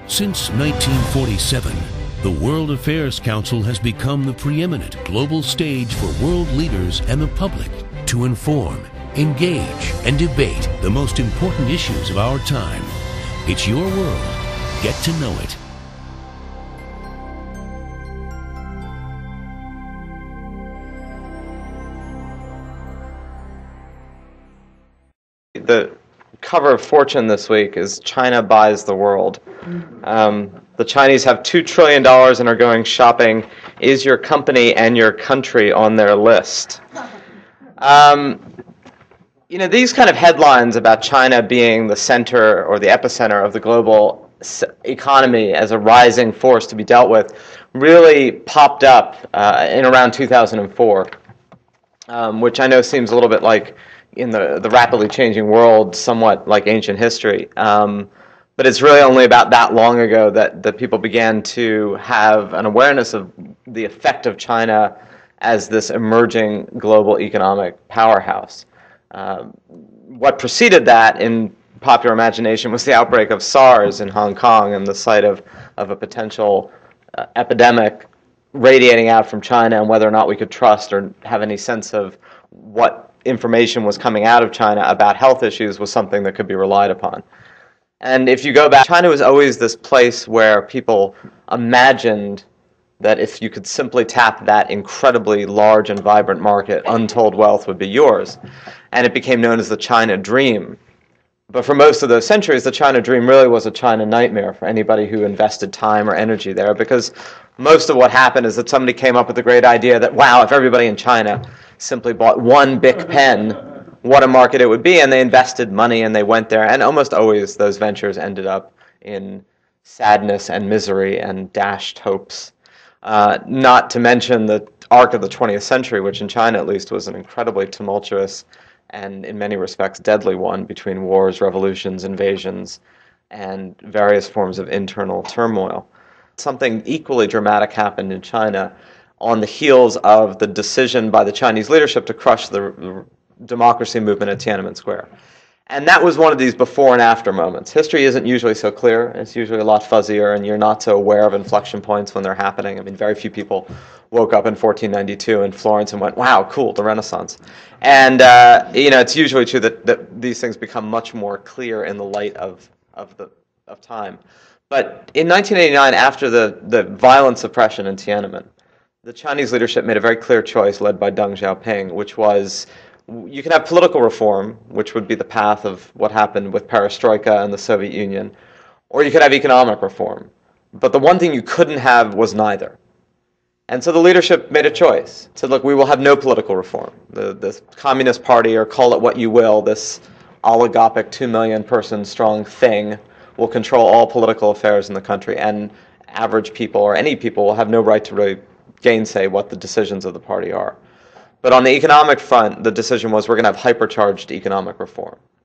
Since 1947, the World Affairs Council has become the preeminent global stage for world leaders and the public to inform, engage, and debate the most important issues of our time. It's your world. Get to know it. The cover of Fortune this week is China buys the world. The Chinese have $2 trillion and are going shopping. Is your company and your country on their list? These kind of headlines about China being the center or the epicenter of the global economy as a rising force to be dealt with really popped up in around 2004, which I know seems a little bit like, in the rapidly changing world, somewhat like ancient history. But it's really only about that long ago that people began to have an awareness of the effect of China as this emerging global economic powerhouse. What preceded that in popular imagination was the outbreak of SARS in Hong Kong and the sight of a potential epidemic radiating out from China, and whether or not we could trust or have any sense of what information was coming out of China about health issues was something that could be relied upon. And if you go back, China was always this place where people imagined that if you could simply tap that incredibly large and vibrant market, untold wealth would be yours. And it became known as the China Dream. But for most of those centuries, the China Dream really was a China nightmare for anybody who invested time or energy there, because most of what happened is that somebody came up with the great idea that, wow, if everybody in China simply bought one Bic pen, what a market it would be, and they invested money and they went there, and almost always those ventures ended up in sadness and misery and dashed hopes. Not to mention the arc of the 20th century, which in China at least was an incredibly tumultuous and in many respects deadly one, between wars, revolutions, invasions, and various forms of internal turmoil. Something equally dramatic happened in China on the heels of the decision by the Chinese leadership to crush the democracy movement at Tiananmen Square. And that was one of these before and after moments. History isn't usually so clear. It's usually a lot fuzzier, and you're not so aware of inflection points when they're happening. I mean, very few people woke up in 1492 in Florence and went, wow, cool, the Renaissance. And, it's usually true that these things become much more clear in the light of time. But in 1989, after the violent suppression in Tiananmen, the Chinese leadership made a very clear choice, led by Deng Xiaoping, which was, you can have political reform, which would be the path of what happened with perestroika and the Soviet Union, or you could have economic reform. But the one thing you couldn't have was neither. And so the leadership made a choice. Said, look, we will have no political reform. The Communist Party, or call it what you will, this oligopic 2 million person strong thing, will control all political affairs in the country, and average people, or any people, will have no right to really gainsay what the decisions of the party are. But on the economic front, the decision was we're going to have hypercharged economic reform.